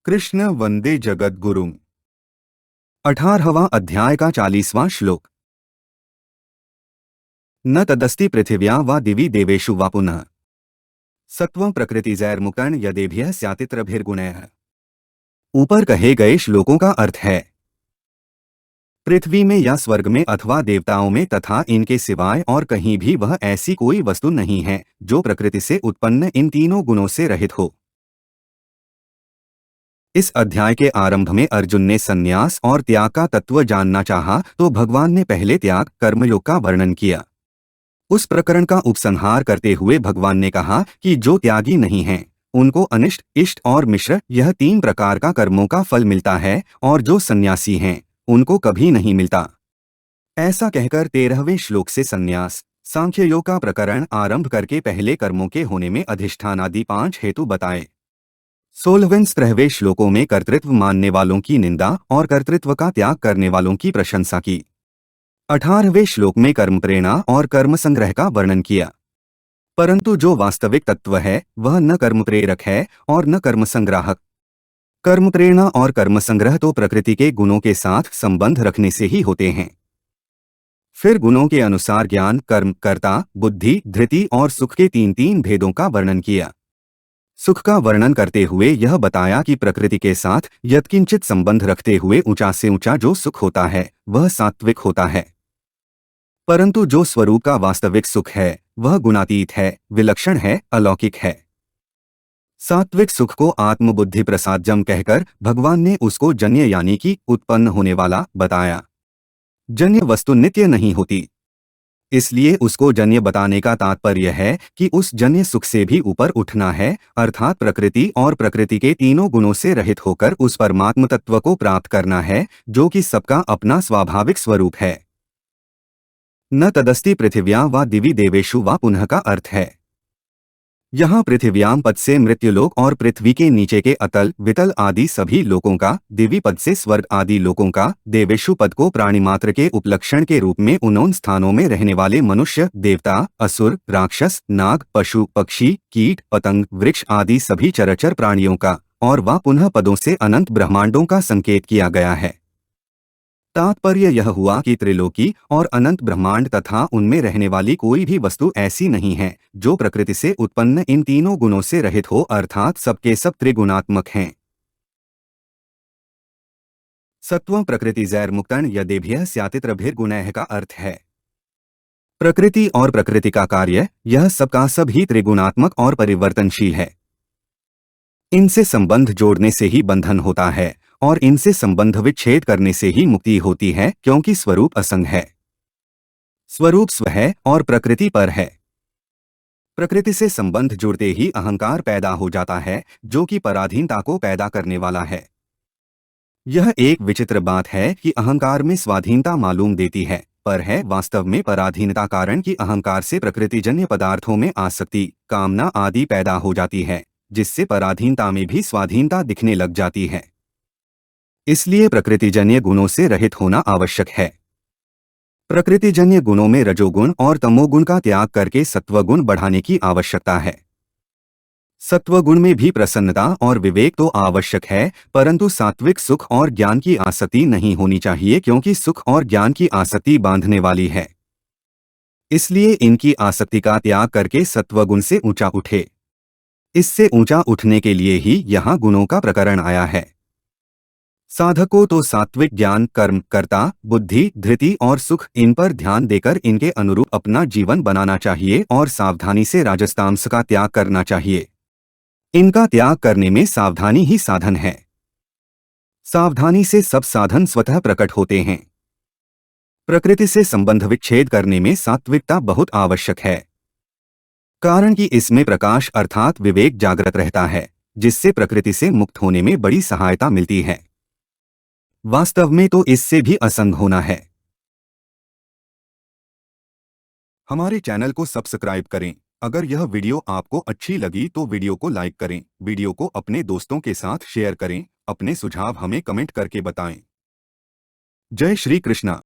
कृष्ण वंदे जगद्गुरुम्। 18वां अध्याय का 40वां श्लोक। न तदस्ति पृथिव्या वा दिवि देवेषु वा पुनः सत्वं प्रकृतिजैर्मुक्तन् यदेभ्यः स्यातित्रभिर्गुणैः। ऊपर कहे गए श्लोकों का अर्थ है, पृथ्वी में या स्वर्ग में अथवा देवताओं में तथा इनके सिवाय और कहीं भी वह ऐसी कोई वस्तु नहीं है जो प्रकृति से उत्पन्न इन तीनों गुणों से रहित हो। इस अध्याय के आरंभ में अर्जुन ने संन्यास और त्याग का तत्व जानना चाहा तो भगवान ने पहले त्याग कर्मयोग का वर्णन किया। उस प्रकरण का उपसंहार करते हुए भगवान ने कहा कि जो त्यागी नहीं हैं, उनको अनिष्ट, इष्ट और मिश्र यह 3 प्रकार का कर्मों का फल मिलता है और जो सन्यासी हैं, उनको कभी नहीं मिलता। ऐसा कहकर 13वें श्लोक से संन्यास, सांख्य योग का प्रकरण आरंभ करके पहले कर्मों के होने में अधिष्ठान आदि 5 हेतु बताए। 16वें श्लोकों में कर्तृत्व मानने वालों की निंदा और कर्तृत्व का त्याग करने वालों की प्रशंसा की। 18वें श्लोक में कर्म प्रेरणा और कर्म संग्रह का वर्णन किया। परंतु जो वास्तविक तत्व है वह न कर्म प्रेरक है और न कर्म संग्राहक। कर्म प्रेरणा और कर्म संग्रह तो प्रकृति के गुणों के साथ संबंध रखने से ही होते हैं। फिर गुणों के अनुसार ज्ञान, कर्म, कर्ता, बुद्धि, धृति और सुख के 3 भेदों का वर्णन किया। सुख का वर्णन करते हुए यह बताया कि प्रकृति के साथ यत्किंचित संबंध रखते हुए ऊंचा से ऊंचा जो सुख होता है वह सात्विक होता है। परंतु जो स्वरूप का वास्तविक सुख है वह गुणातीत है, विलक्षण है, अलौकिक है। सात्विक सुख को आत्मबुद्धि प्रसादजम कहकर भगवान ने उसको जन्य यानी कि उत्पन्न होने वाला बताया। जन्य वस्तु नित्य नहीं होती, इसलिए उसको जन्य बताने का तात्पर्य है कि उस जन्य सुख से भी ऊपर उठना है, अर्थात प्रकृति और प्रकृति के तीनों गुणों से रहित होकर उस परमात्म तत्व को प्राप्त करना है जो कि सबका अपना स्वाभाविक स्वरूप है। न तदस्ति पृथिव्यां वा दिवि देवेषु वा पुनः का अर्थ है, यहाँ पृथिव्याम पद से मृत्युलोक और पृथ्वी के नीचे के अतल, वितल आदि सभी लोकों का, दिवि पद से स्वर्ग आदि लोकों का, देवेषु पद को प्राणी मात्र के उपलक्षण के रूप में उन स्थानों में रहने वाले मनुष्य, देवता, असुर, राक्षस, नाग, पशु, पक्षी, कीट, पतंग, वृक्ष आदि सभी चराचर प्राणियों का और वा पुनः पदों से अनंत ब्रह्मांडों का संकेत किया गया है। तात्पर्य यह हुआ कि त्रिलोकी और अनंत ब्रह्मांड तथा उनमें रहने वाली कोई भी वस्तु ऐसी नहीं है जो प्रकृति से उत्पन्न इन तीनों गुणों से रहित हो, अर्थात सबके सब त्रिगुणात्मक हैं। सत्वं प्रकृतिजैर्मुक्तन् यदेभ्यः स्यातित्रभिर्गुणैः का अर्थ है, प्रकृति और प्रकृति का कार्य यह सबका सब ही त्रिगुणात्मक और परिवर्तनशील है। इनसे संबंध जोड़ने से ही बंधन होता है और इनसे संबंध विच्छेद करने से ही मुक्ति होती है, क्योंकि स्वरूप असंग है। स्वरूप स्व है और प्रकृति पर है। प्रकृति से संबंध जुड़ते ही अहंकार पैदा हो जाता है जो कि पराधीनता को पैदा करने वाला है। यह एक विचित्र बात है कि अहंकार में स्वाधीनता मालूम देती है, पर है वास्तव में पराधीनता, कारण कि अहंकार से प्रकृतिजन्य पदार्थों में आसक्ति, कामना आदि पैदा हो जाती है, जिससे पराधीनता में भी स्वाधीनता दिखने लग जाती है। इसलिए प्रकृतिजन्य गुणों से रहित होना आवश्यक है। प्रकृतिजन्य गुणों में रजोगुण और तमोगुण का त्याग करके सत्वगुण बढ़ाने की आवश्यकता है। सत्वगुण में भी प्रसन्नता और विवेक तो आवश्यक है, परंतु सात्विक सुख और ज्ञान की आसक्ति नहीं होनी चाहिए, क्योंकि सुख और ज्ञान की आसक्ति बांधने वाली है। इसलिए इनकी आसक्ति का त्याग करके सत्वगुण से ऊंचा उठे। इससे ऊंचा उठने के लिए ही यहाँ गुणों का प्रकरण आया है। साधक को तो सात्विक ज्ञान, कर्म, कर्ता, बुद्धि, धृति और सुख इन पर ध्यान देकर इनके अनुरूप अपना जीवन बनाना चाहिए और सावधानी से राजस-तामस का त्याग करना चाहिए। इनका त्याग करने में सावधानी ही साधन है। सावधानी से सब साधन स्वतः प्रकट होते हैं। प्रकृति से संबंध विच्छेद करने में सात्विकता बहुत आवश्यक है, कारण कि इसमें प्रकाश अर्थात विवेक जागृत रहता है, जिससे प्रकृति से मुक्त होने में बड़ी सहायता मिलती है। वास्तव में तो इससे भी असंग होना है। हमारे चैनल को सब्सक्राइब करें। अगर यह वीडियो आपको अच्छी लगी तो वीडियो को लाइक करें, वीडियो को अपने दोस्तों के साथ शेयर करें, अपने सुझाव हमें कमेंट करके बताएं। जय श्री कृष्णा।